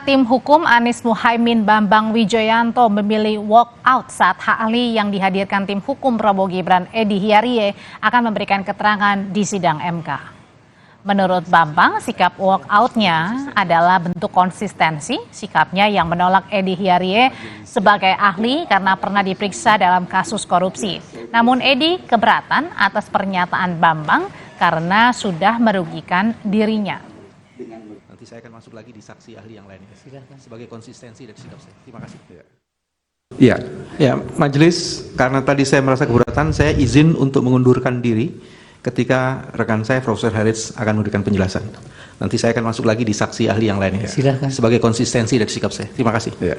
Tim hukum Anies Muhaimin Bambang Wijoyanto memilih walk out saat hak ahli yang dihadirkan tim hukum Prabowo Gibran Edy Hiarie akan memberikan keterangan di sidang MK. Menurut Bambang, sikap walk out-nya adalah bentuk konsistensi sikapnya yang menolak Edy Hiarie sebagai ahli karena pernah diperiksa dalam kasus korupsi. Namun Edy keberatan atas pernyataan Bambang karena sudah merugikan dirinya. Nanti saya akan masuk lagi di saksi ahli yang lainnya. Sebagai konsistensi dari sikap saya. Terima kasih. Ya, majelis, karena tadi saya merasa keberatan, saya izin untuk mengundurkan diri ketika rekan saya Profesor Harits akan memberikan penjelasan. Nanti saya akan masuk lagi di saksi ahli yang lainnya. Silakan. Sebagai konsistensi dari sikap saya. Terima kasih. Ya.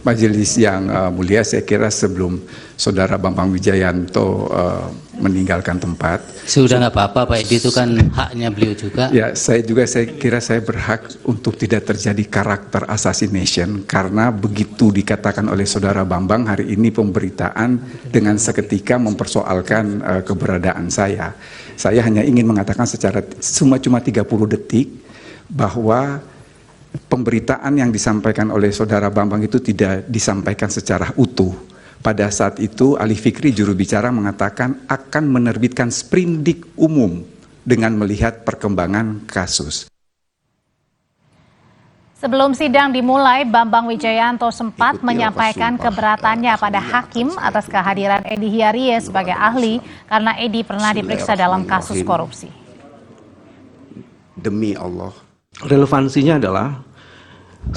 Majelis yang mulia, saya kira sebelum Saudara Bambang Wijoyanto meninggalkan tempat. Sudah nggak apa-apa Pak Edy, itu kan haknya beliau juga. Ya, saya kira saya berhak untuk tidak terjadi karakter assassination karena begitu dikatakan oleh Saudara Bambang hari ini pemberitaan dengan seketika mempersoalkan keberadaan saya. Saya hanya ingin mengatakan secara cuma 30 detik bahwa pemberitaan yang disampaikan oleh Saudara Bambang itu tidak disampaikan secara utuh. Pada saat itu Ali Fikri juru bicara mengatakan akan menerbitkan sprindik umum dengan melihat perkembangan kasus. Sebelum sidang dimulai, Bambang Wijoyanto sempat menyampaikan keberatannya pada hakim atas kehadiran Edy Hiarie sebagai ahli karena Edy pernah diperiksa dalam kasus korupsi. Demi Allah. Relevansinya adalah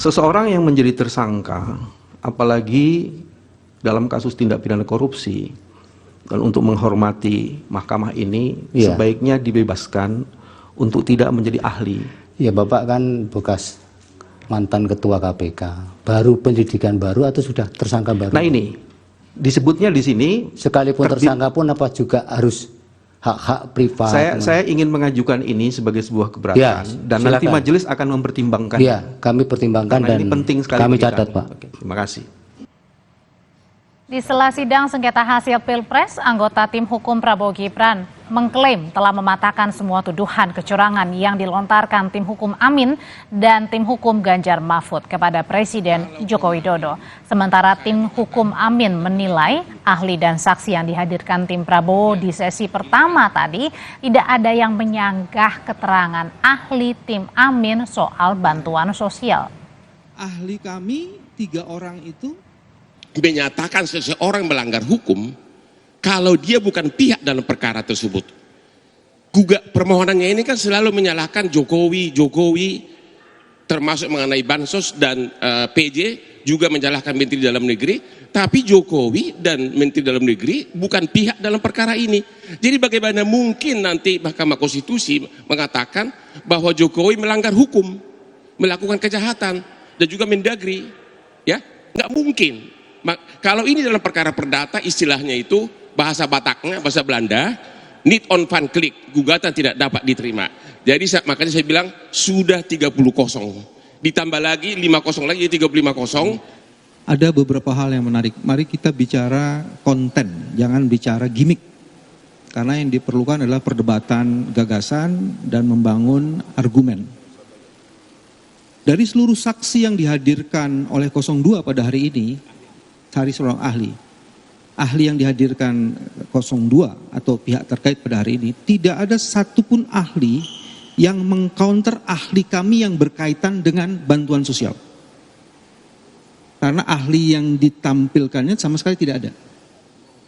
seseorang yang menjadi tersangka, apalagi dalam kasus tindak pidana korupsi, dan untuk menghormati mahkamah ini sebaiknya dibebaskan untuk tidak menjadi ahli. Ya, Bapak kan bekas mantan ketua KPK, baru penyidikan baru atau sudah tersangka baru? Nah ini disebutnya di sini sekalipun tersangka pun apa juga harus hak-hak privat? Saya ingin mengajukan ini sebagai sebuah keberatan dan silakan. nanti majelis akan mempertimbangkan. Ya, kami pertimbangkan dan ini penting sekali kami bagi catat kami. Pak. Oke, terima kasih. Di sela sidang sengketa hasil Pilpres, anggota tim hukum Prabowo Gibran mengklaim telah mematahkan semua tuduhan kecurangan yang dilontarkan tim hukum Amin dan tim hukum Ganjar Mahfud kepada Presiden Joko Widodo. Sementara tim hukum Amin menilai ahli dan saksi yang dihadirkan tim Prabowo di sesi pertama tadi tidak ada yang menyanggah keterangan ahli tim Amin soal bantuan sosial. Ahli kami 3 orang itu menyatakan seseorang melanggar hukum kalau dia bukan pihak dalam perkara tersebut. Permohonannya ini kan selalu menyalahkan Jokowi termasuk mengenai bansos dan PJ, juga menyalahkan Menteri Dalam Negeri, tapi Jokowi dan Menteri Dalam Negeri bukan pihak dalam perkara ini. Jadi bagaimana mungkin nanti Mahkamah Konstitusi mengatakan bahwa Jokowi melanggar hukum, melakukan kejahatan, dan juga Mendagri, ya? Nggak mungkin. Kalau ini dalam perkara perdata, istilahnya itu bahasa Bataknya, bahasa Belanda, niet on van klik, gugatan tidak dapat diterima. Jadi makanya saya bilang sudah 30-0, ditambah lagi 5-0 lagi, 35-0. Ada beberapa hal yang menarik. Mari kita bicara konten, jangan bicara gimmick. Karena yang diperlukan adalah perdebatan gagasan dan membangun argumen. Dari seluruh saksi yang dihadirkan oleh 02 pada hari ini, cari seorang ahli yang dihadirkan 02 atau pihak terkait pada hari ini, tidak ada satupun ahli yang mengcounter ahli kami yang berkaitan dengan bantuan sosial. Karena ahli yang ditampilkannya sama sekali tidak ada.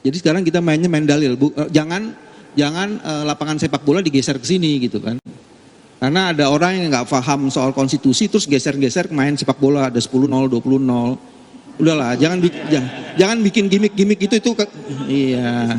Jadi sekarang kita main dalil, jangan lapangan sepak bola digeser ke sini gitu kan. Karena ada orang yang nggak paham soal konstitusi terus geser-geser main sepak bola, ada 10-0, 20-0. Udahlah, jangan bikin gimmick-gimmick itu iya.